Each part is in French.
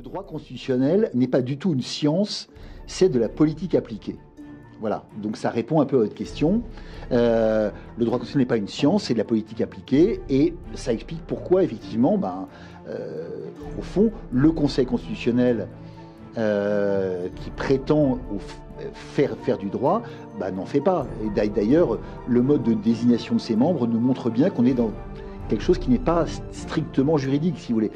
Le droit constitutionnel n'est pas du tout une science, c'est de la politique appliquée. Voilà, donc ça répond un peu à votre question. Le droit constitutionnel n'est pas une science, c'est de la politique appliquée, et ça explique pourquoi, effectivement, au fond, le Conseil constitutionnel qui prétend faire du droit, n'en fait pas. Et d'ailleurs, le mode de désignation de ses membres nous montre bien qu'on est dans quelque chose qui n'est pas strictement juridique, si vous voulez.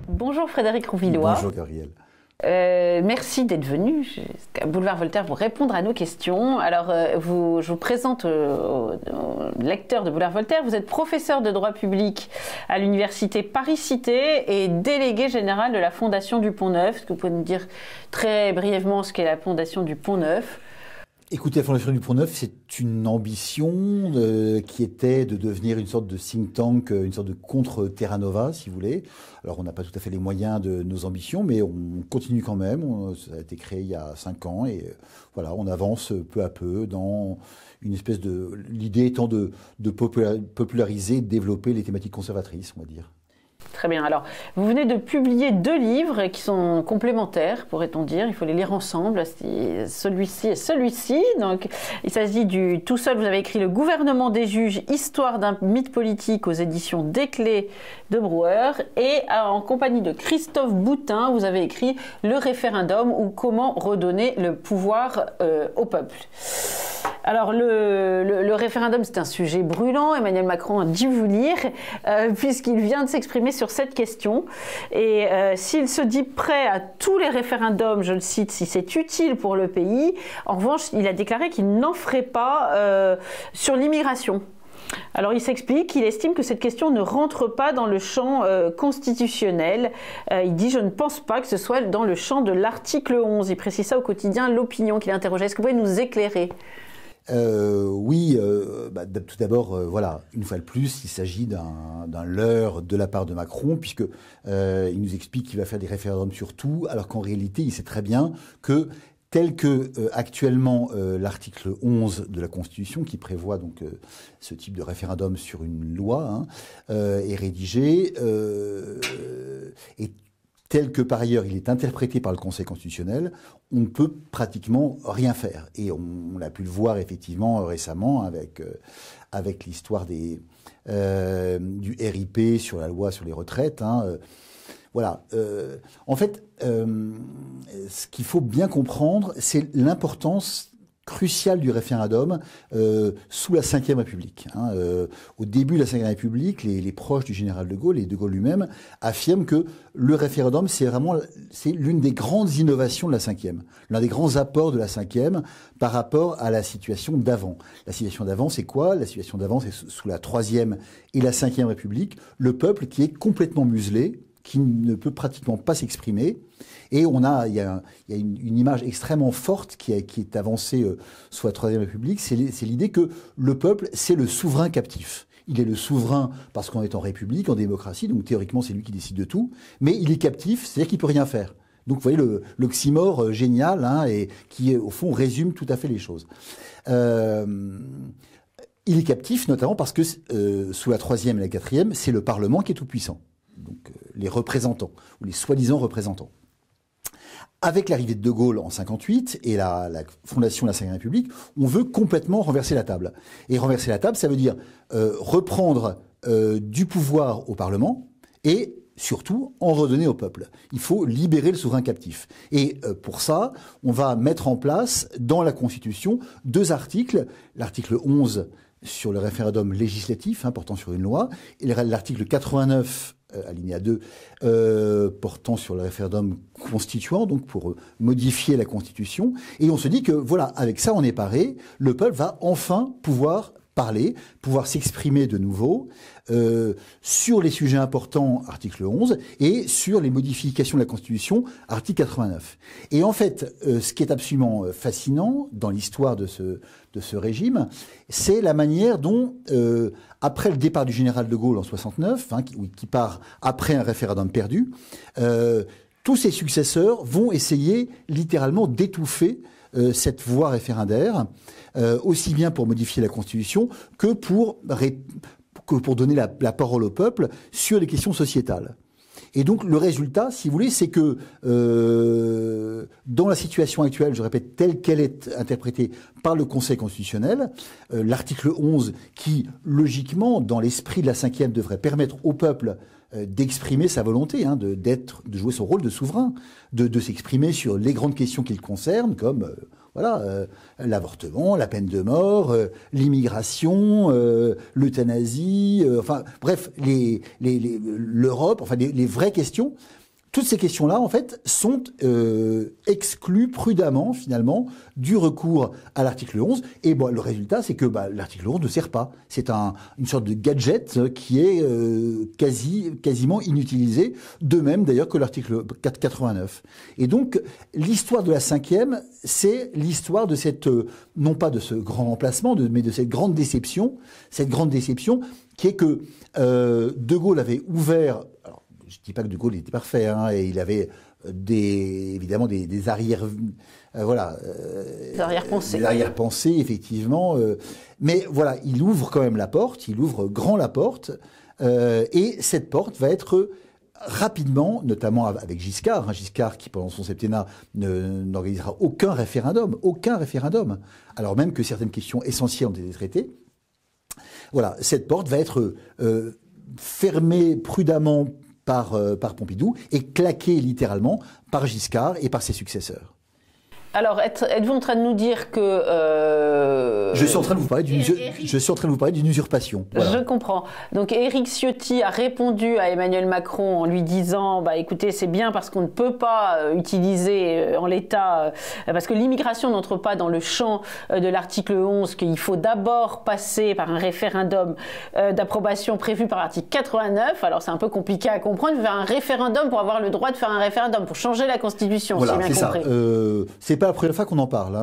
Bonjour Frédéric Rouvillois. Bonjour Gabriel. Merci d'être venu à Boulevard Voltaire pour répondre à nos questions. Alors, je vous présente aux lecteurs de Boulevard Voltaire. Vous êtes professeur de droit public à l'université Paris-Cité et délégué général de la Fondation du Pont-Neuf. Est-ce que vous pouvez nous dire très brièvement ce qu'est la Fondation du Pont-Neuf ? Écoutez, la Fondation du Pont-Neuf, c'est une ambition qui était de devenir une sorte de think tank, une sorte de contre-Terra Nova, si vous voulez. Alors, on n'a pas tout à fait les moyens de nos ambitions, mais on continue quand même. Ça a été créé il y a 5 ans et voilà, on avance peu à peu dans une espèce de... L'idée étant de populariser, de développer les thématiques conservatrices, on va dire. Très bien. Alors, vous venez de publier 2 livres qui sont complémentaires, pourrait-on dire. Il faut les lire ensemble, celui-ci et celui-ci. Donc, il s'agit du tout seul, vous avez écrit Le gouvernement des juges, histoire d'un mythe politique aux éditions Desclés de Brouwer. Et en compagnie de Christophe Boutin, vous avez écrit Le référendum ou comment redonner le pouvoir au peuple. Alors, le référendum, c'est un sujet brûlant. Emmanuel Macron a dû vous lire, puisqu'il vient de s'exprimer sur cette question. Et s'il se dit prêt à tous les référendums, je le cite, si c'est utile pour le pays, en revanche, il a déclaré qu'il n'en ferait pas sur l'immigration. Alors il s'explique qu'il estime que cette question ne rentre pas dans le champ constitutionnel. Il dit « Je ne pense pas que ce soit dans le champ de l'article 11 ». Il précise ça au quotidien L'Opinion qu'il interrogeait. Est-ce que vous pouvez nous éclairer ? Oui, tout d'abord, voilà, une fois de plus, il s'agit d'un leurre de la part de Macron, puisque il nous explique qu'il va faire des référendums sur tout, alors qu'en réalité, il sait très bien que tel que actuellement l'article 11 de la Constitution, qui prévoit donc ce type de référendum sur une loi, est rédigé, et tel que par ailleurs il est interprété par le Conseil constitutionnel, on ne peut pratiquement rien faire. Et on a pu le voir effectivement récemment avec l'histoire du RIP sur la loi sur les retraites. Voilà. En fait, ce qu'il faut bien comprendre, c'est l'importance crucial du référendum sous la Ve République. Au début de la Ve République, les proches du général de Gaulle et de Gaulle lui-même affirment que le référendum, c'est l'une des grandes innovations de la Ve, l'un des grands apports de la Ve par rapport à la situation d'avant. La situation d'avant, c'est quoi? La situation d'avant, c'est sous la Troisième et la Ve République, le peuple qui est complètement muselé, qui ne peut pratiquement pas s'exprimer. Et il y a une image extrêmement forte qui est avancée sous la Troisième République, c'est l'idée que le peuple, c'est le souverain captif. Il est le souverain parce qu'on est en République, en démocratie, donc théoriquement c'est lui qui décide de tout, mais il est captif, c'est-à-dire qu'il peut rien faire. Donc vous voyez l'oxymore génial, et qui au fond résume tout à fait les choses. Il est captif notamment parce que sous la Troisième et la Quatrième, c'est le Parlement qui est tout puissant. Donc les représentants, ou les soi-disant représentants. Avec l'arrivée de De Gaulle en 58 et la fondation de la Ve République, on veut complètement renverser la table. Et renverser la table, ça veut dire reprendre du pouvoir au Parlement et surtout en redonner au peuple. Il faut libérer le souverain captif. Et pour ça, on va mettre en place dans la Constitution 2 articles, l'article 11 sur le référendum législatif portant sur une loi et l'article 89 alinéa 2, portant sur le référendum constituant, donc pour modifier la Constitution. Et on se dit que, voilà, avec ça, on est paré, le peuple va enfin pouvoir parler, pouvoir s'exprimer de nouveau sur les sujets importants, article 11, et sur les modifications de la Constitution, article 89. Et en fait, ce qui est absolument fascinant dans l'histoire de ce régime, c'est la manière dont, après le départ du général de Gaulle en 69, qui part après un référendum perdu, tous ses successeurs vont essayer littéralement d'étouffer cette voie référendaire, aussi bien pour modifier la Constitution que pour donner la parole au peuple sur les questions sociétales. Et donc le résultat, si vous voulez, c'est que dans la situation actuelle, je répète, telle qu'elle est interprétée par le Conseil constitutionnel, l'article 11 qui, logiquement, dans l'esprit de la 5e, devrait permettre au peuple d'exprimer sa volonté, de jouer son rôle de souverain, de s'exprimer sur les grandes questions qui le concernent, comme l'avortement, la peine de mort, l'immigration, l'euthanasie, enfin bref, l'Europe, enfin les vraies questions. Toutes ces questions-là, en fait, sont exclues prudemment, finalement, du recours à l'article 11. Et bon, le résultat, c'est que l'article 11 ne sert pas. C'est une sorte de gadget qui est quasiment inutilisé, de même d'ailleurs que l'article 89. Et donc, l'histoire de la 5e, c'est l'histoire de cette, non pas de ce grand remplacement, mais de cette grande déception qui est que De Gaulle avait ouvert... Alors, je ne dis pas que De Gaulle était parfait, et il avait évidemment des arrières, des arrière-pensées. Des arrière-pensées, effectivement. Mais voilà, il ouvre quand même la porte, il ouvre grand la porte, et cette porte va être rapidement, notamment avec Giscard, Giscard qui pendant son septennat n'organisera aucun référendum, alors même que certaines questions essentielles ont été traitées. Voilà, cette porte va être fermée prudemment par Pompidou et claqué littéralement par Giscard et par ses successeurs. Alors, êtes-vous en train de nous dire que... Je suis en train de vous parler d'une usurpation. Voilà. Je comprends. Donc, Éric Ciotti a répondu à Emmanuel Macron en lui disant « écoutez, c'est bien parce qu'on ne peut pas utiliser en l'état... parce que l'immigration n'entre pas dans le champ de l'article 11, qu'il faut d'abord passer par un référendum d'approbation prévu par l'article 89. » Alors, c'est un peu compliqué à comprendre. Il faut faire un référendum pour avoir le droit de faire un référendum, pour changer la Constitution, voilà, si j'ai bien compris. C'est pas la première fois qu'on en parle.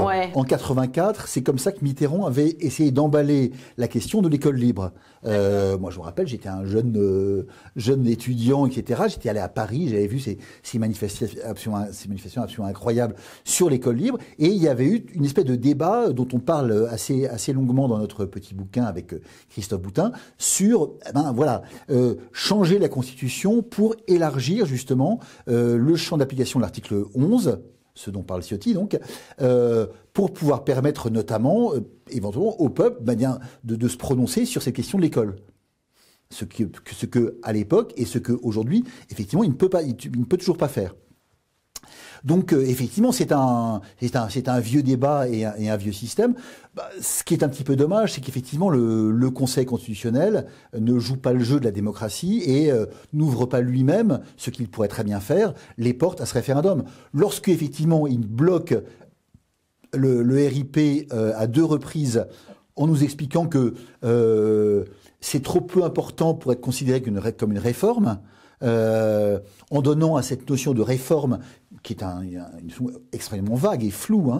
Ouais. En 84, c'est comme ça que Mitterrand avait essayé d'emballer la question de l'école libre. Moi, je me rappelle, j'étais un jeune étudiant, etc. J'étais allé à Paris, j'avais vu ces manifestations absolument incroyables sur l'école libre, et il y avait eu une espèce de débat dont on parle assez longuement dans notre petit bouquin avec Christophe Boutin sur, changer la Constitution pour élargir justement le champ d'application de l'article 11. Ce dont parle Ciotti, donc, pour pouvoir permettre notamment, éventuellement, au peuple de se prononcer sur ces questions de l'école. Ce que à l'époque, et ce qu'aujourd'hui, effectivement, il ne peut toujours pas faire. Donc, effectivement, c'est un vieux débat et un vieux système. Ce qui est un petit peu dommage, c'est qu'effectivement, le Conseil constitutionnel ne joue pas le jeu de la démocratie et n'ouvre pas lui-même, ce qu'il pourrait très bien faire, les portes à ce référendum. Lorsque, effectivement, il bloque le RIP à 2 reprises en nous expliquant que c'est trop peu important pour être considéré comme une réforme, en donnant à cette notion de réforme, qui est une notion extrêmement vague et floue,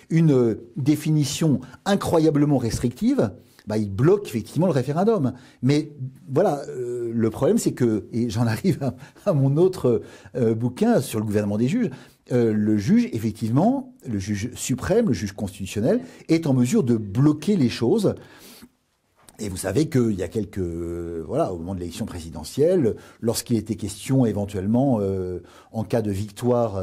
une définition incroyablement restrictive, il bloque effectivement le référendum. Mais voilà, le problème c'est que, et j'en arrive à mon autre bouquin sur le gouvernement des juges, le juge suprême, le juge constitutionnel, est en mesure de bloquer les choses. Et vous savez qu'il y a au moment de l'élection présidentielle, lorsqu'il était question éventuellement, en cas de victoire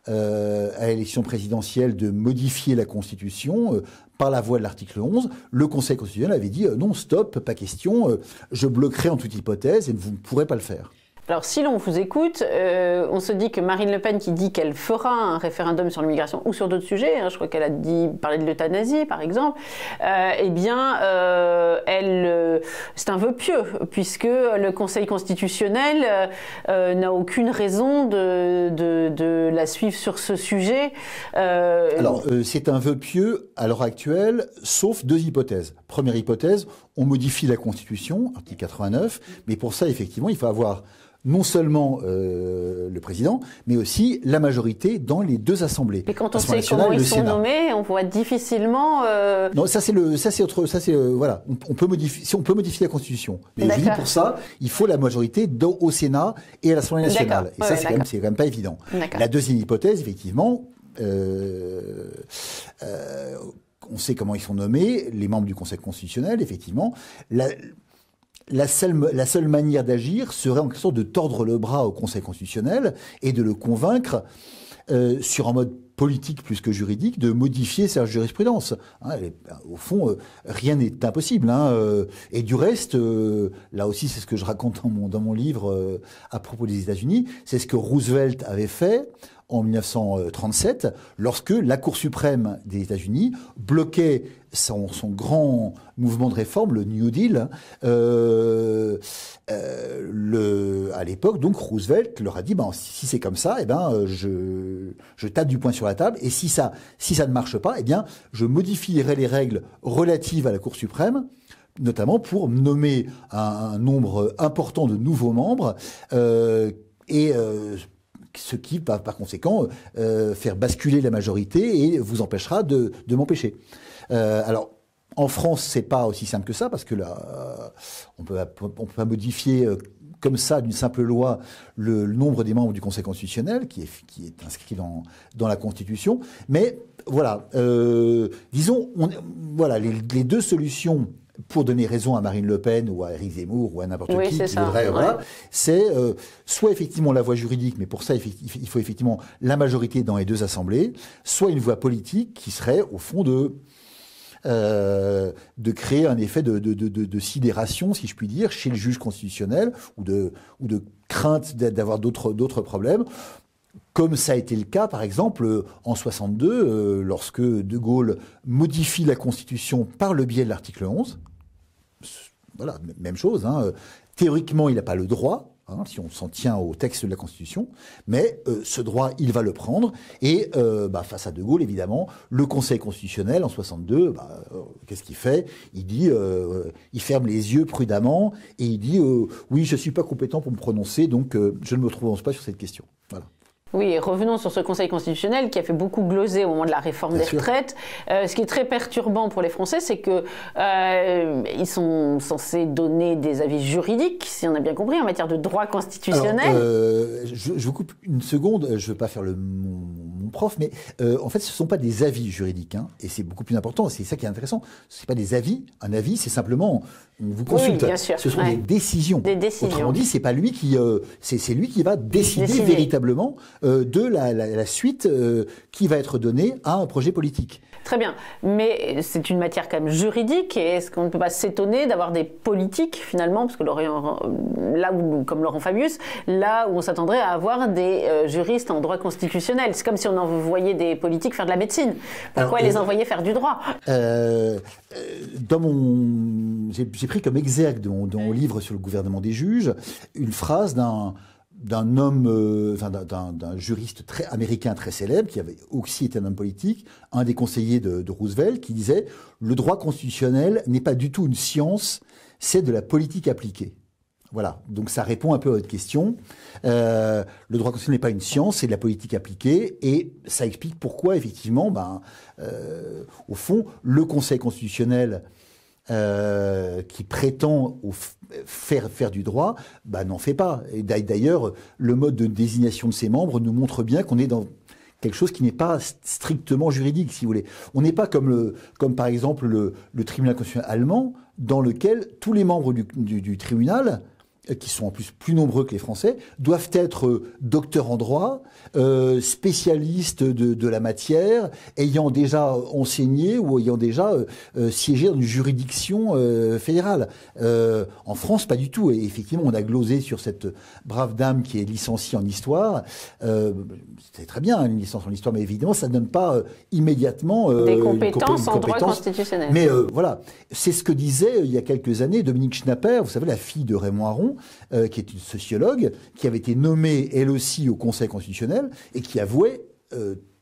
à l'élection présidentielle, de modifier la Constitution par la voie de l'article 11, le Conseil constitutionnel avait dit non, stop, pas question, je bloquerai en toute hypothèse et vous ne pourrez pas le faire. Alors, si l'on vous écoute, on se dit que Marine Le Pen, qui dit qu'elle fera un référendum sur l'immigration ou sur d'autres sujets, hein, je crois qu'elle a parlé de l'euthanasie, par exemple, eh bien, c'est un vœu pieux, puisque le Conseil constitutionnel n'a aucune raison de la suivre sur ce sujet. Alors, c'est un vœu pieux à l'heure actuelle, sauf deux hypothèses. Première hypothèse, on modifie la Constitution, article 89, mais pour ça, effectivement, il faut avoir non seulement le président, mais aussi la majorité dans les deux assemblées. Et quand on sait comment ils sont nommés, on voit difficilement. Non, voilà, on peut modifier la Constitution. Mais je dis pour ça, il faut la majorité au Sénat et à l'Assemblée nationale. Et ça, c'est quand même pas évident. La deuxième hypothèse, effectivement, on sait comment ils sont nommés, les membres du Conseil constitutionnel, effectivement. La seule manière d'agir serait en quelque sorte de tordre le bras au Conseil constitutionnel et de le convaincre, sur un mode politique plus que juridique, de modifier sa jurisprudence. Hein, au fond, rien n'est impossible. Hein, et du reste, là aussi, c'est ce que je raconte dans mon livre à propos des États-Unis, c'est ce que Roosevelt avait fait en 1937, lorsque la Cour suprême des États-Unis bloquait son grand mouvement de réforme, le New Deal. À l'époque, donc Roosevelt leur a dit, si c'est comme ça, je tape du poing sur la table, et si ça ne marche pas, je modifierai les règles relatives à la Cour suprême, notamment pour nommer un nombre important de nouveaux membres, ce qui, par conséquent, faire basculer la majorité et vous empêchera de m'empêcher. Alors, en France, c'est pas aussi simple que ça, parce que là, on peut pas modifier comme ça, d'une simple loi, le nombre des membres du Conseil constitutionnel, qui est inscrit dans la Constitution. Mais voilà, disons, voilà, les deux solutions pour donner raison à Marine Le Pen ou à Éric Zemmour ou à n'importe qui voudrait, voilà, c'est soit effectivement la voie juridique, mais pour ça il faut effectivement la majorité dans les deux assemblées, soit une voie politique qui serait au fond de créer un effet de sidération, si je puis dire, chez le juge constitutionnel ou de crainte d'avoir d'autres problèmes. Comme ça a été le cas, par exemple, en 62, lorsque De Gaulle modifie la Constitution par le biais de l'article 11. Voilà, même chose. Hein. Théoriquement, il n'a pas le droit, si on s'en tient au texte de la Constitution, mais ce droit, il va le prendre. Et face à De Gaulle, évidemment, le Conseil constitutionnel, en 62, qu'est-ce qu'il fait ? Il dit, il ferme les yeux prudemment et il dit oui, je ne suis pas compétent pour me prononcer, donc je ne me prononce pas sur cette question. Voilà. Oui, et revenons sur ce Conseil constitutionnel qui a fait beaucoup gloser au moment de la réforme des retraites. Ce qui est très perturbant pour les Français, c'est que ils sont censés donner des avis juridiques, si on a bien compris, en matière de droit constitutionnel. Alors, je vous coupe une seconde, je ne veux pas faire mon prof, mais en fait, ce ne sont pas des avis juridiques, hein, et c'est beaucoup plus important, c'est ça qui est intéressant. Ce n'est pas des avis, un avis, c'est simplement, on vous consulte. Oui, bien sûr. Ce sont des décisions. Des décisions. Autrement dit, c'est pas lui qui, c'est lui qui va décider véritablement de la suite qui va être donnée à un projet politique. Très bien, mais c'est une matière quand même juridique, et est-ce qu'on ne peut pas s'étonner d'avoir des politiques finalement, parce que là où, comme Laurent Fabius, là où on s'attendrait à avoir des juristes en droit constitutionnel, c'est comme si on envoyait des politiques faire de la médecine. Pourquoi les envoyer faire du droit ? J'ai pris comme exergue dans mon livre sur le gouvernement des juges une phrase d'un homme, d'un juriste américain très célèbre, qui avait aussi été un homme politique, un des conseillers de Roosevelt, qui disait « Le droit constitutionnel n'est pas du tout une science, c'est de la politique appliquée ». Voilà, donc ça répond un peu à votre question. Le droit constitutionnel n'est pas une science, c'est de la politique appliquée, et ça explique pourquoi, effectivement, au fond, le Conseil constitutionnel qui prétend faire du droit, n'en fait pas. Et d'ailleurs, le mode de désignation de ses membres nous montre bien qu'on est dans quelque chose qui n'est pas strictement juridique, si vous voulez. On n'est pas comme par exemple le tribunal constitutionnel allemand, dans lequel tous les membres du tribunal qui sont en plus plus nombreux que les Français, doivent être docteurs en droit, spécialistes de la matière, ayant déjà enseigné ou ayant déjà siégé dans une juridiction fédérale. En France, pas du tout. Et effectivement, on a glosé sur cette brave dame qui est licenciée en histoire. C'est très bien, une licence en histoire, mais évidemment, ça ne donne pas immédiatement des compétences en droit constitutionnel. Mais voilà, c'est ce que disait il y a quelques années Dominique Schnapper, vous savez, la fille de Raymond Aron, qui est une sociologue, qui avait été nommée elle aussi au Conseil constitutionnel et qui avouait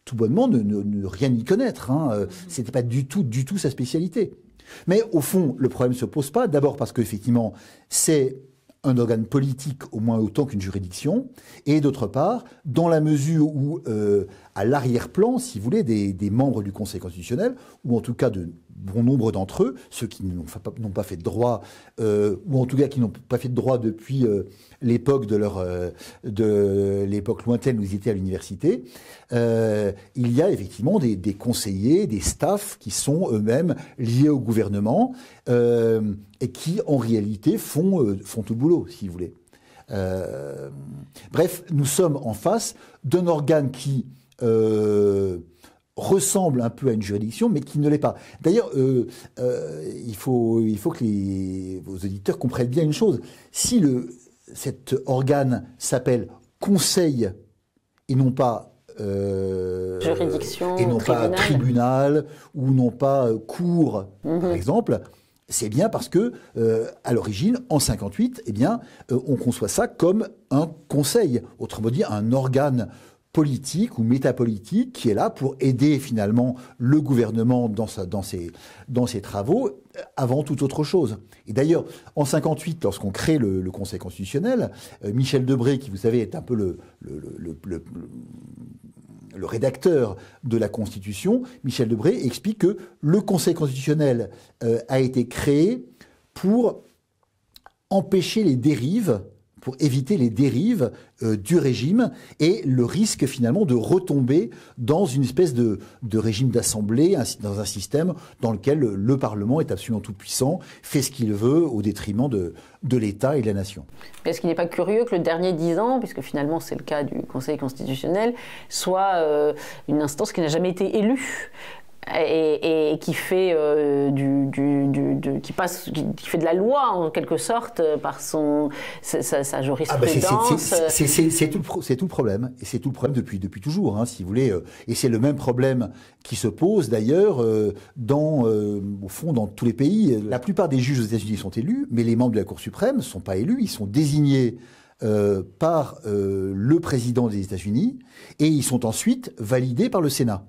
tout bonnement ne rien y connaître. C'était pas du tout sa spécialité. Mais au fond, le problème se pose pas. D'abord parce qu'effectivement, c'est un organe politique au moins autant qu'une juridiction, et d'autre part, dans la mesure où, à l'arrière-plan, si vous voulez, des membres du Conseil constitutionnel, ou en tout cas de bon nombre d'entre eux, ceux qui n'ont pas fait de droit, ou en tout cas qui n'ont pas fait de droit depuis l'époque de l'époque lointaine où ils étaient à l'université, il y a effectivement des conseillers, des staffs qui sont eux-mêmes liés au gouvernement et qui en réalité font tout le boulot, si vous voulez. Bref, nous sommes en face d'un organe qui ressemble un peu à une juridiction, mais qui ne l'est pas. D'ailleurs, il faut que vos auditeurs comprennent bien une chose. Si cet organe s'appelle conseil et non pas juridiction, et non pas tribunal ou non pas cour, par exemple, c'est bien parce que à l'origine, en 58, eh bien, on conçoit ça comme un conseil, autrement dit un organe politique ou métapolitique qui est là pour aider finalement le gouvernement dans ses travaux avant toute autre chose. Et d'ailleurs, en 58, lorsqu'on crée le Conseil constitutionnel, Michel Debré, qui vous savez est un peu le rédacteur de la Constitution, Michel Debré explique que le Conseil constitutionnel a été créé pour empêcher les dérives, pour éviter les dérives du régime et le risque finalement de retomber dans une espèce de régime d'assemblée, dans un système dans lequel le Parlement est absolument tout puissant, fait ce qu'il veut au détriment de l'État et de la nation. Est-ce qu'il n'est pas curieux que le dernier 10 ans, puisque finalement c'est le cas du Conseil constitutionnel, soit une instance qui n'a jamais été élue et qui fait qui fait de la loi en quelque sorte par sa jurisprudence. C'est tout le problème, et c'est tout le problème depuis toujours, si vous voulez. Et c'est le même problème qui se pose d'ailleurs au fond dans tous les pays. La plupart des juges aux États-Unis sont élus, mais les membres de la Cour suprême ne sont pas élus, ils sont désignés par le président des États-Unis et ils sont ensuite validés par le Sénat.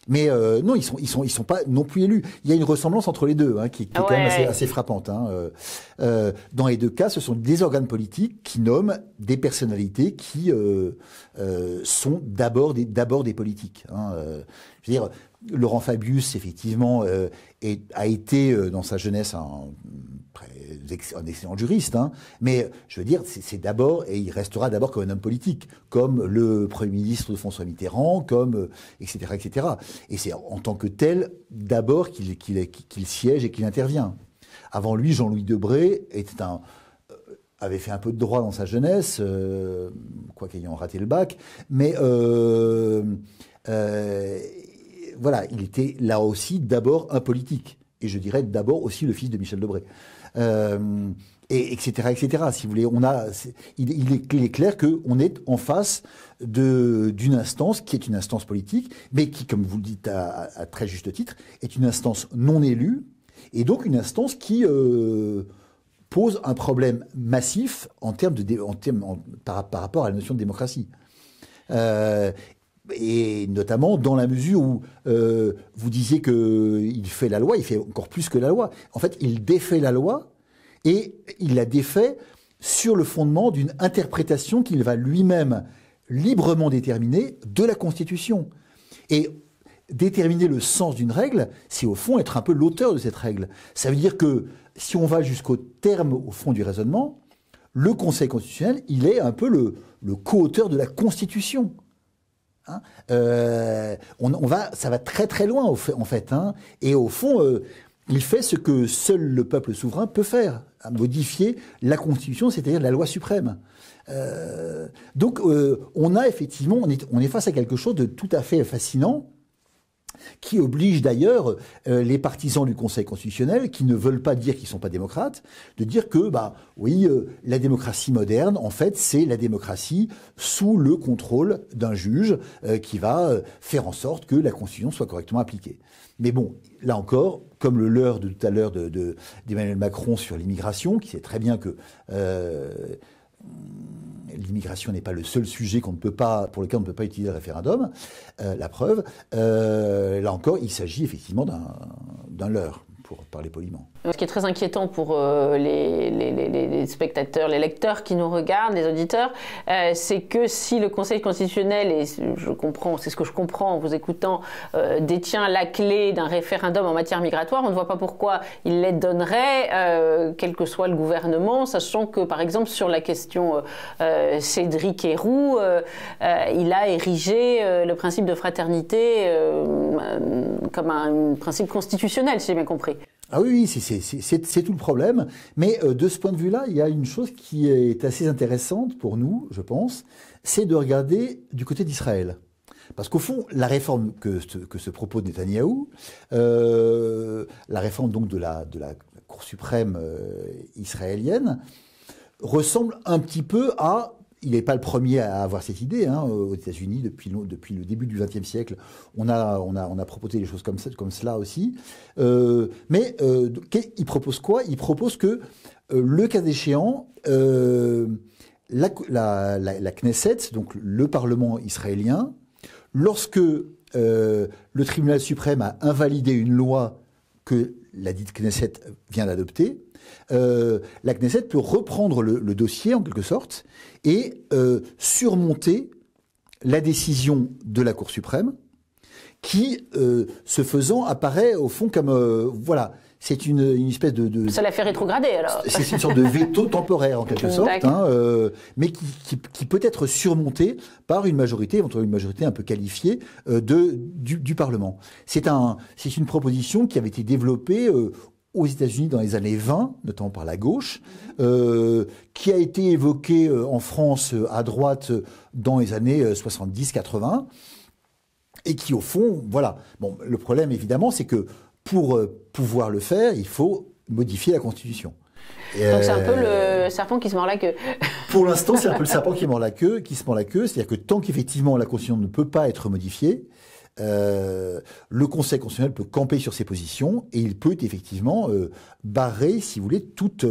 Mais non, ils sont pas non plus élus. Il y a une ressemblance entre les deux, qui est quand même assez frappante. Dans les deux cas, ce sont des organes politiques qui nomment des personnalités qui sont d'abord des politiques. Je veux dire, Laurent Fabius, effectivement, a été dans sa jeunesse un excellent juriste, mais je veux dire, c'est d'abord, et il restera d'abord comme un homme politique, comme le Premier ministre de François Mitterrand, comme etc., etc. Et c'est en tant que tel, d'abord, qu'il siège et qu'il intervient. Avant lui, Jean-Louis Debré avait fait un peu de droit dans sa jeunesse, quoique ayant raté le bac, mais voilà, il était là aussi d'abord un politique. Et je dirais d'abord aussi le fils de Michel Debré. Et etc., etc. Si vous voulez, il est clair qu'on est en face d'une instance qui est une instance politique, mais qui, comme vous le dites à très juste titre, est une instance non élue, et donc une instance qui pose un problème massif par rapport à la notion de démocratie. Et notamment dans la mesure où vous disiez qu'il fait la loi, il fait encore plus que la loi. En fait, il défait la loi et il la défait sur le fondement d'une interprétation qu'il va lui-même librement déterminer de la Constitution. Et déterminer le sens d'une règle, c'est au fond être un peu l'auteur de cette règle. Ça veut dire que si on va jusqu'au terme, au fond du raisonnement, le Conseil constitutionnel, il est un peu le co-auteur de la Constitution. Ça va très très loin en fait. Et au fond, il fait ce que seul le peuple souverain peut faire, à modifier la Constitution, c'est-à-dire la loi suprême. Donc, on a effectivement, on est face à quelque chose de tout à fait fascinant, qui oblige d'ailleurs les partisans du Conseil constitutionnel, qui ne veulent pas dire qu'ils ne sont pas démocrates, de dire que, oui, la démocratie moderne, en fait, c'est la démocratie sous le contrôle d'un juge qui va faire en sorte que la Constitution soit correctement appliquée. Mais bon, là encore, comme le leurre de tout à l'heure d'Emmanuel Macron sur l'immigration, qui sait très bien que l'immigration n'est pas le seul sujet pour lequel on ne peut pas utiliser le référendum, la preuve, là encore, il s'agit effectivement d'un leurre, pour parler poliment. Ce qui est très inquiétant pour les spectateurs, les lecteurs qui nous regardent, les auditeurs, c'est que si le Conseil constitutionnel, et je comprends, c'est ce que je comprends en vous écoutant, détient la clé d'un référendum en matière migratoire, on ne voit pas pourquoi il les donnerait, quel que soit le gouvernement, sachant que, par exemple, sur la question Cédric Herrou, il a érigé le principe de fraternité comme un principe constitutionnel, si j'ai bien compris. Ah oui, c'est tout le problème. Mais de ce point de vue-là, il y a une chose qui est assez intéressante pour nous, je pense, c'est de regarder du côté d'Israël. Parce qu'au fond, la réforme que se propose Netanyahou, la réforme donc de la Cour suprême israélienne, ressemble un petit peu à... Il n'est pas le premier à avoir cette idée, aux États-Unis depuis le début du XXe siècle. On a proposé des choses comme cela aussi. Mais il propose quoi? Il propose que le cas échéant, la Knesset, donc le Parlement israélien, lorsque le tribunal suprême a invalidé une loi que la dite Knesset vient d'adopter, la Knesset peut reprendre le dossier en quelque sorte et surmonter la décision de la Cour suprême qui, ce faisant, apparaît au fond comme voilà, c'est une espèce de ça l'a fait rétrograder alors. C'est une sorte de veto temporaire en quelque sorte, mais qui peut être surmonté par une majorité, éventuellement une majorité un peu qualifiée du Parlement. C'est une proposition qui avait été développée aux États-Unis dans les années 20, notamment par la gauche, qui a été évoquée en France à droite dans les années 70-80, et qui au fond, voilà. Bon, le problème évidemment, c'est que pour pouvoir le faire, il faut modifier la Constitution. Donc c'est un peu le serpent qui se mord la queue. Pour l'instant, c'est un peu le serpent qui se mord la queue, c'est-à-dire que tant qu'effectivement la Constitution ne peut pas être modifiée, le Conseil constitutionnel peut camper sur ses positions et il peut effectivement barrer, si vous voulez, toute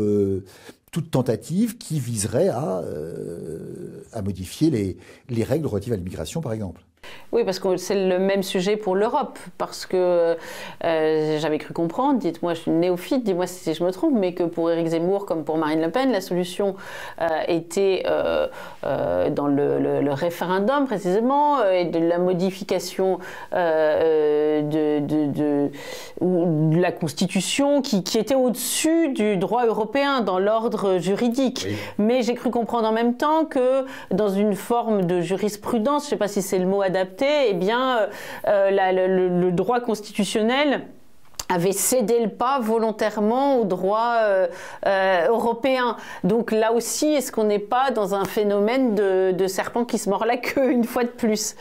tentative qui viserait à modifier les règles relatives à l'immigration, par exemple. Oui, parce que c'est le même sujet pour l'Europe, parce que j'avais cru comprendre, dites-moi, je suis une néophyte, dis-moi si je me trompe, mais que pour Éric Zemmour comme pour Marine Le Pen, la solution était dans le référendum précisément, et de la modification de la Constitution qui était au-dessus du droit européen dans l'ordre juridique. Oui. Mais j'ai cru comprendre en même temps que dans une forme de jurisprudence, je ne sais pas si c'est le mot adapté, eh bien, le droit constitutionnel avait cédé le pas volontairement au droit européen. Donc là aussi, est-ce qu'on n'est pas dans un phénomène de serpent qui se mord la queue une fois de plus ?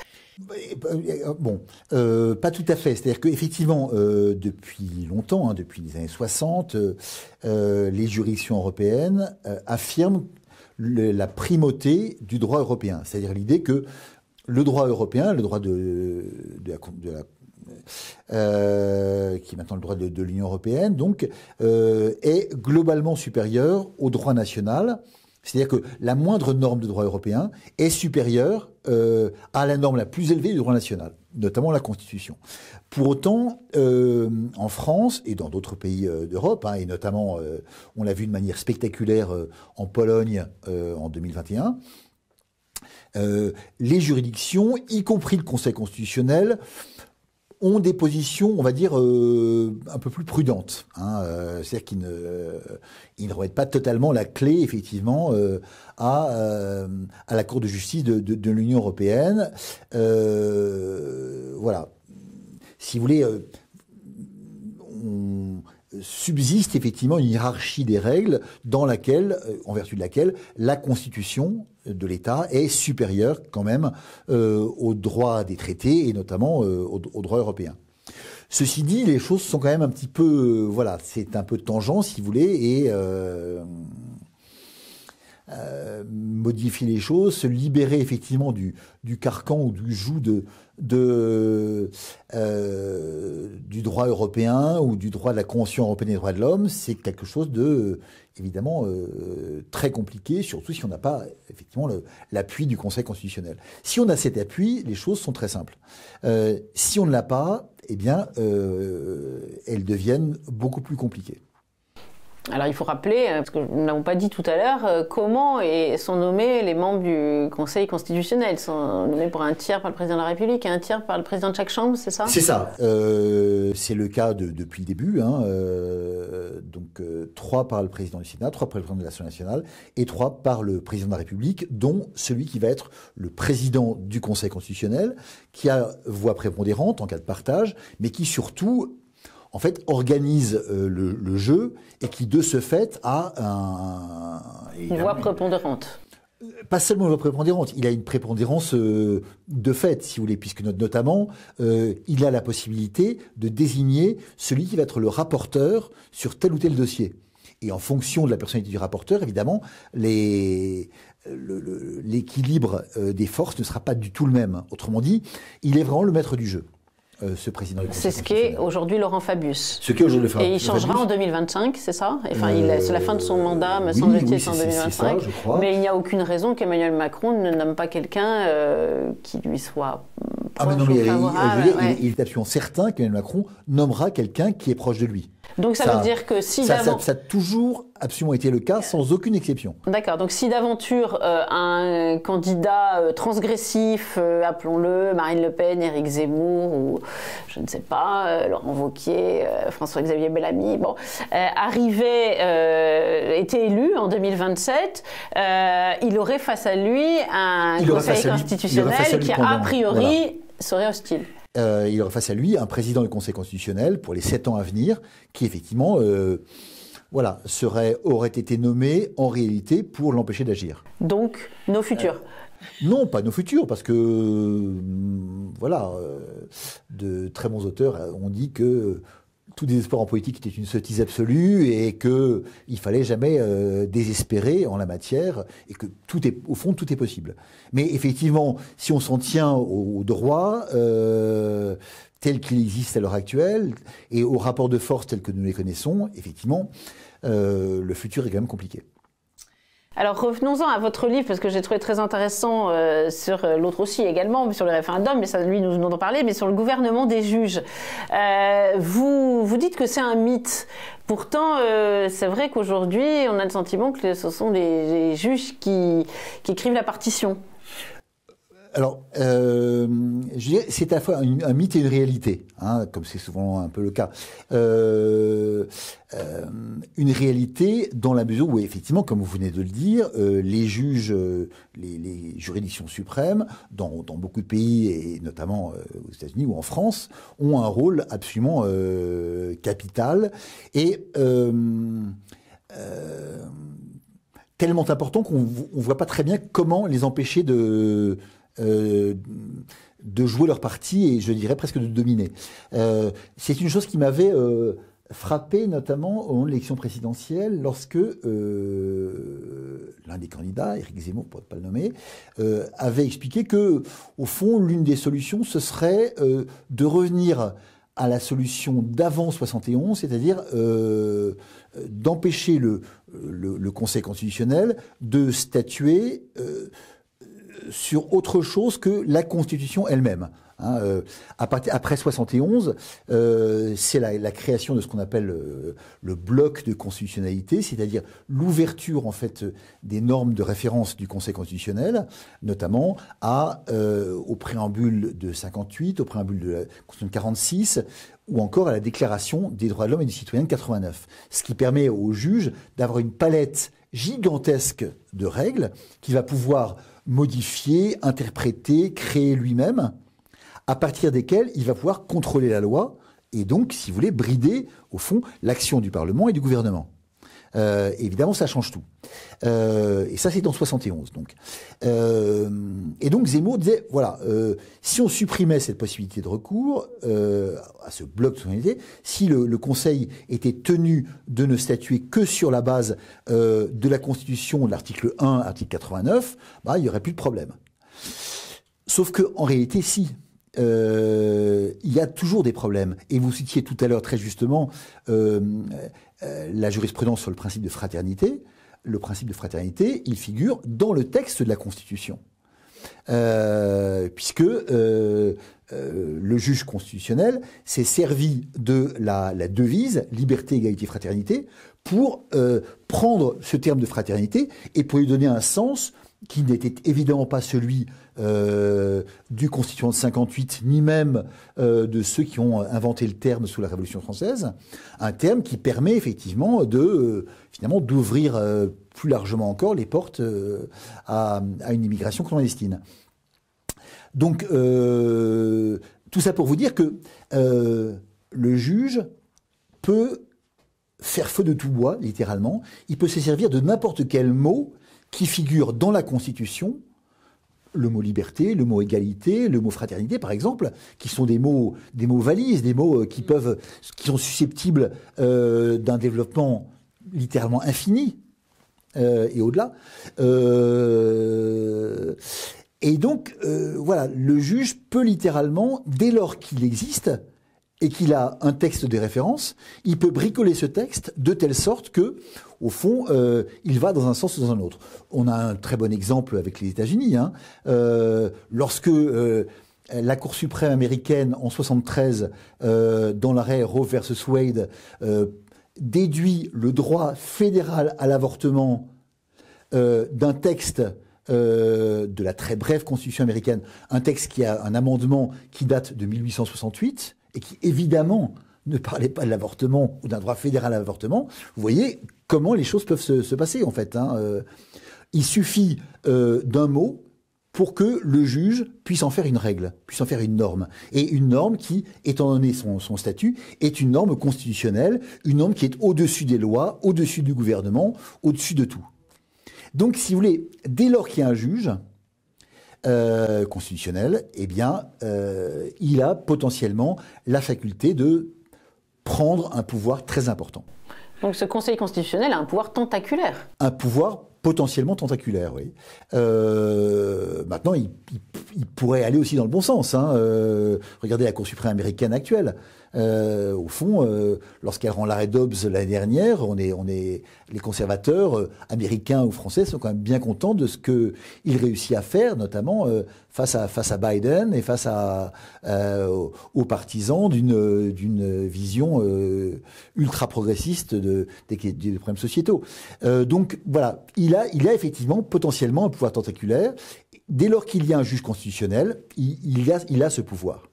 Bon, pas tout à fait. C'est-à-dire qu'effectivement, depuis longtemps, depuis les années 60, les juridictions européennes affirment la primauté du droit européen. C'est-à-dire l'idée que le droit européen, le droit qui est maintenant le droit de l'Union européenne, donc, est globalement supérieur au droit national. C'est-à-dire que la moindre norme de droit européen est supérieure à la norme la plus élevée du droit national, notamment la Constitution. Pour autant, en France et dans d'autres pays d'Europe, et notamment, on l'a vu de manière spectaculaire en Pologne en 2021, les juridictions, y compris le Conseil constitutionnel, ont des positions, on va dire, un peu plus prudentes. C'est-à-dire qu'ils ne remettent pas totalement la clé, effectivement, à la Cour de justice de l'Union européenne. Voilà. Si vous voulez, subsiste effectivement une hiérarchie des règles dans laquelle, en vertu de laquelle, la Constitution de l'État est supérieure quand même aux droits des traités et notamment aux droits européens. Ceci dit, les choses sont quand même un petit peu, voilà, c'est un peu tangent si vous voulez, et modifier les choses, se libérer effectivement du carcan ou du joug du droit européen ou du droit de la Convention européenne des droits de l'homme, c'est quelque chose de évidemment très compliqué, surtout si on n'a pas effectivement l'appui du Conseil constitutionnel. Si on a cet appui, les choses sont très simples. Si on ne l'a pas, eh bien, elles deviennent beaucoup plus compliquées. Alors il faut rappeler, parce que nous ne l'avons pas dit tout à l'heure, comment sont nommés les membres du Conseil constitutionnel. Ils sont nommés pour un tiers par le président de la République et un tiers par le président de chaque chambre, c'est ça ? C'est ça. C'est le cas depuis le début. Donc 3 par le président du Sénat, 3 par le président de l'Assemblée nationale et 3 par le président de la République, dont celui qui va être le président du Conseil constitutionnel, qui a voix prépondérante en cas de partage, mais qui surtout en fait, organise le jeu et qui, de ce fait, a une voix prépondérante. Pas seulement une voix prépondérante, il a une prépondérance de fait, si vous voulez, puisque notamment, il a la possibilité de désigner celui qui va être le rapporteur sur tel ou tel dossier. Et en fonction de la personnalité du rapporteur, évidemment, l'équilibre des forces ne sera pas du tout le même. Autrement dit, il est vraiment le maître du jeu. Ce président du Conseil c'est ce qu'est aujourd'hui Laurent Fabius. Ce qu'est aujourd'hui Et il changera en 2025, c'est ça ? Enfin, c'est la fin de son mandat, me semble-t-il, en 2025. C'est ça, je crois. Mais il n'y a aucune raison qu'Emmanuel Macron ne nomme pas quelqu'un qui lui soit proche ou favorable. Il est absolument certain qu'Emmanuel Macron nommera quelqu'un qui est proche de lui. Donc ça veut dire que si ça a toujours absolument été le cas, sans aucune exception. D'accord. Donc si d'aventure un candidat transgressif, appelons-le Marine Le Pen, Éric Zemmour ou je ne sais pas, Laurent Wauquiez, François-Xavier Bellamy, était élu en 2027, il aurait face à lui un Conseil constitutionnel qui a priori serait hostile. Il aurait face à lui un président du Conseil constitutionnel pour les 7 ans à venir, qui effectivement aurait été nommé en réalité pour l'empêcher d'agir. Donc, nos futurs non, pas nos futurs, parce que de très bons auteurs ont dit que tout désespoir en politique était une sottise absolue et qu'il fallait jamais désespérer en la matière et que au fond, tout est possible. Mais effectivement, si on s'en tient au droit tel qu'il existe à l'heure actuelle et aux rapports de force tels que nous les connaissons, effectivement, le futur est quand même compliqué. Alors revenons-en à votre livre, parce que j'ai trouvé très intéressant sur l'autre aussi également, sur le référendum, mais ça lui nous venons d'en parler, mais sur le gouvernement des juges. Vous dites que c'est un mythe. Pourtant, c'est vrai qu'aujourd'hui, on a le sentiment que ce sont les juges qui écrivent la partition. Alors, je dirais, c'est à la fois un mythe et une réalité, comme c'est souvent un peu le cas. Une réalité dans la mesure où, effectivement, comme vous venez de le dire, les juges, les juridictions suprêmes, dans beaucoup de pays, et notamment aux États-Unis ou en France, ont un rôle absolument capital et tellement important qu'on ne voit pas très bien comment les empêcher de jouer leur partie et je dirais presque de dominer. C'est une chose qui m'avait frappé notamment au moment de l'élection présidentielle lorsque l'un des candidats, Éric Zemmour pour ne pas le nommer, avait expliqué que au fond l'une des solutions ce serait de revenir à la solution d'avant 71, c'est-à-dire d'empêcher le Conseil constitutionnel de statuer sur autre chose que la Constitution elle-même. Après 71, c'est la création de ce qu'on appelle le bloc de constitutionnalité, c'est-à-dire l'ouverture en fait des normes de référence du Conseil constitutionnel, notamment au préambule de 58, au préambule de la Constitution de 46, ou encore à la Déclaration des droits de l'homme et du citoyen de 89. Ce qui permet aux juges d'avoir une palette gigantesque de règles qu'il va pouvoir modifier, interpréter, créer lui-même, à partir desquelles il va pouvoir contrôler la loi et donc, si vous voulez, brider, au fond, l'action du Parlement et du gouvernement. Évidemment, ça change tout. Et ça, c'est en 71. Donc. Et donc, Zemmour disait, voilà, si on supprimait cette possibilité de recours à ce bloc de souveraineté, si le Conseil était tenu de ne statuer que sur la base de la Constitution, de l'article 1, article 89, bah, il n'y aurait plus de problème. Sauf que, en réalité, si. Il y a toujours des problèmes. Et vous citiez tout à l'heure très justement la jurisprudence sur le principe de fraternité. Le principe de fraternité, il figure dans le texte de la Constitution. Puisque le juge constitutionnel s'est servi de la devise liberté, égalité, fraternité pour prendre ce terme de fraternité et pour lui donner un sens qui n'était évidemment pas celui du Constituant de 58, ni même de ceux qui ont inventé le terme sous la Révolution française, un terme qui permet effectivement finalement d'ouvrir plus largement encore les portes à une immigration clandestine. Donc tout ça pour vous dire que le juge peut faire feu de tout bois, littéralement. Il peut se servir de n'importe quel mot qui figure dans la Constitution, le mot liberté, le mot égalité, le mot fraternité, par exemple, qui sont des mots valises, des mots qui sont susceptibles d'un développement littéralement infini et au-delà. Et donc, voilà, le juge peut littéralement, dès lors qu'il existe et qu'il a un texte de référence, il peut bricoler ce texte de telle sorte que, au fond, il va dans un sens ou dans un autre. On a un très bon exemple avec les États-Unis. Lorsque la Cour suprême américaine, en 73, dans l'arrêt Roe versus Wade, déduit le droit fédéral à l'avortement d'un texte de la très brève Constitution américaine, un texte qui a un amendement qui date de 1868 et qui, évidemment, ne parlait pas de l'avortement ou d'un droit fédéral à l'avortement, vous voyez comment les choses peuvent se passer, en fait. Il suffit d'un mot pour que le juge puisse en faire une règle, puisse en faire une norme. Et une norme qui, étant donné son statut, est une norme constitutionnelle, une norme qui est au-dessus des lois, au-dessus du gouvernement, au-dessus de tout. Donc, si vous voulez, dès lors qu'il y a un juge constitutionnel, eh bien, il a potentiellement la faculté de prendre un pouvoir très important. Donc ce Conseil constitutionnel a un pouvoir tentaculaire. Un pouvoir potentiellement tentaculaire, oui. Maintenant, il pourrait aller aussi dans le bon sens. Regardez la Cour suprême américaine actuelle. Au fond, lorsqu'elle rend l'arrêt Dobbs l'année dernière, les conservateurs américains ou français sont quand même bien contents de ce qu'il réussit à faire, notamment face à Biden et face aux partisans d'une vision ultra progressiste des problèmes sociétaux. Donc voilà, il a effectivement potentiellement un pouvoir tentaculaire. Dès lors qu'il y a un juge constitutionnel, il a ce pouvoir.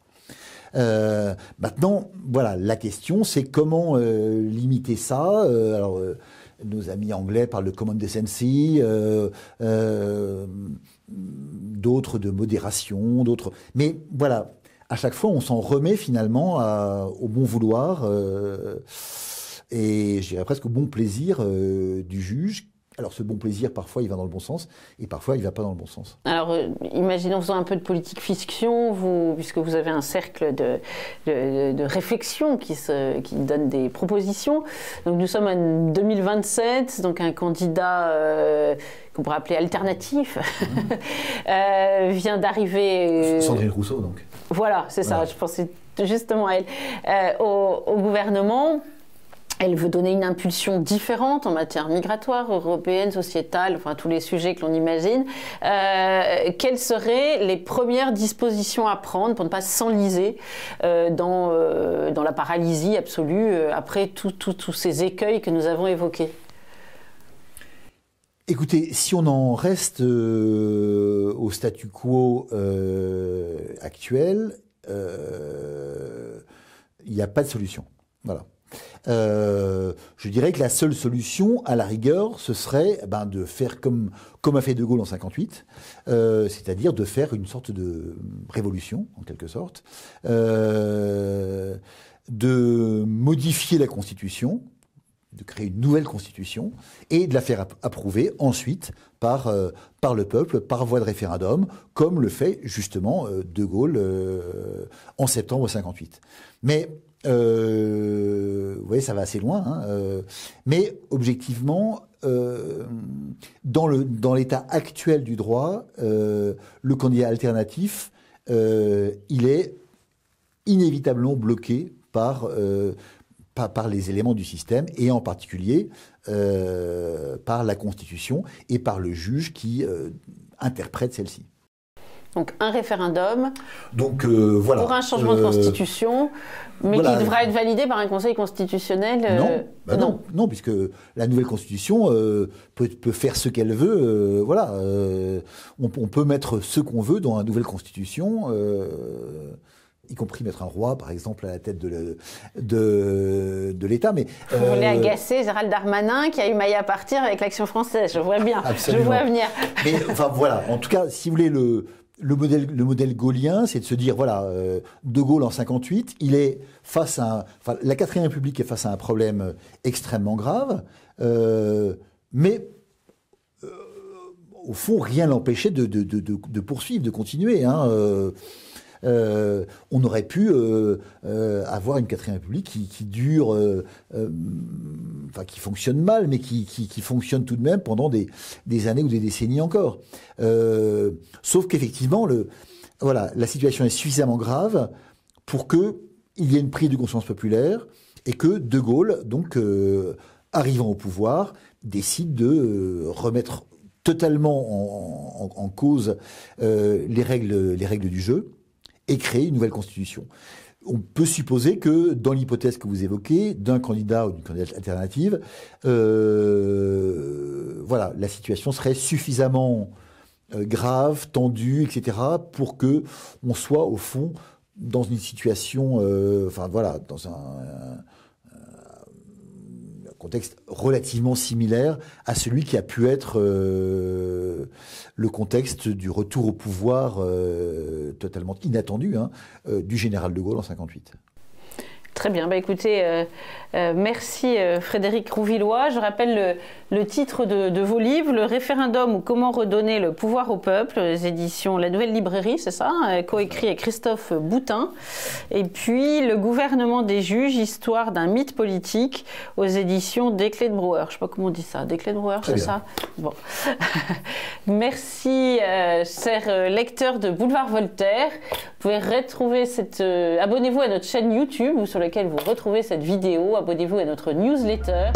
Maintenant, voilà, la question, c'est comment limiter ça. Alors, nos amis anglais parlent de common decency, d'autres de modération, d'autres. Mais voilà, à chaque fois, on s'en remet finalement au bon vouloir et je dirais presque au bon plaisir du juge. Alors ce bon plaisir, parfois, il va dans le bon sens, et parfois, il ne va pas dans le bon sens. Alors, imaginons, faisant un peu de politique fiction, puisque vous avez un cercle de réflexion qui donne des propositions. Donc, nous sommes en 2027, donc un candidat qu'on pourrait appeler alternatif vient d'arriver... Sandrine Rousseau, donc. Voilà, c'est ça, je pensais justement à elle. Au gouvernement... Elle veut donner une impulsion différente en matière migratoire, européenne, sociétale, enfin tous les sujets que l'on imagine. Quelles seraient les premières dispositions à prendre pour ne pas s'enliser dans la paralysie absolue après tous ces écueils que nous avons évoqués? Écoutez, si on en reste au statu quo actuel, il n'y a pas de solution. Voilà. Je dirais que la seule solution, à la rigueur, ce serait de faire comme a fait De Gaulle en 58, c'est-à-dire de faire une sorte de révolution, en quelque sorte, de modifier la Constitution, de créer une nouvelle Constitution, et de la faire approuver ensuite par le peuple, par voie de référendum, comme le fait justement De Gaulle en septembre 58. Mais vous voyez, ça va assez loin. Mais objectivement, dans l'état actuel du droit, le candidat alternatif, il est inévitablement bloqué par les éléments du système, et en particulier par la Constitution et par le juge qui interprète celle-ci. Donc un référendum voilà. Pour un changement de constitution, mais qui devra être validé par un conseil constitutionnel. Non, puisque la nouvelle constitution peut faire ce qu'elle veut. On peut mettre ce qu'on veut dans la nouvelle constitution, y compris mettre un roi, par exemple, à la tête de l'État. Mais vous voulez agacer Gérald Darmanin, qui a eu maille à partir avec l'Action française. Je vois bien. Absolument. Je vois venir. Mais voilà. En tout cas, si vous voulez, le modèle gaullien, c'est de se dire, De Gaulle en 58, il est face à la 4ème République est face à un problème extrêmement grave, mais au fond, rien l'empêchait de poursuivre, de continuer. On aurait pu avoir une 4ème République qui dure, qui fonctionne mal, mais qui fonctionne tout de même pendant des années ou des décennies encore. Sauf qu'effectivement, la situation est suffisamment grave pour qu'il y ait une prise de conscience populaire et que De Gaulle, donc, arrivant au pouvoir, décide de remettre totalement en cause les règles du jeu et créer une nouvelle constitution. On peut supposer que, dans l'hypothèse que vous évoquez, d'un candidat ou d'une candidate alternative, la situation serait suffisamment grave, tendue, etc., pour que on soit, au fond, dans une situation, dans un contexte relativement similaire à celui qui a pu être le contexte du retour au pouvoir totalement inattendu du général de Gaulle en 58. Très bien. Écoutez, merci Frédéric Rouvillois. Je rappelle le titre de vos livres, Le référendum ou comment redonner le pouvoir au peuple, les éditions La Nouvelle Librairie, c'est ça, coécrit avec Christophe Boutin. Et puis Le gouvernement des juges, histoire d'un mythe politique, aux éditions Desclés de Brouwer. Je ne sais pas comment on dit ça, Desclés de Brouwer, c'est ça? Bon. Merci, chers lecteurs de Boulevard Voltaire. Vous pouvez retrouver abonnez-vous à notre chaîne YouTube ou sur laquelle vous retrouvez cette vidéo. Abonnez-vous à notre newsletter.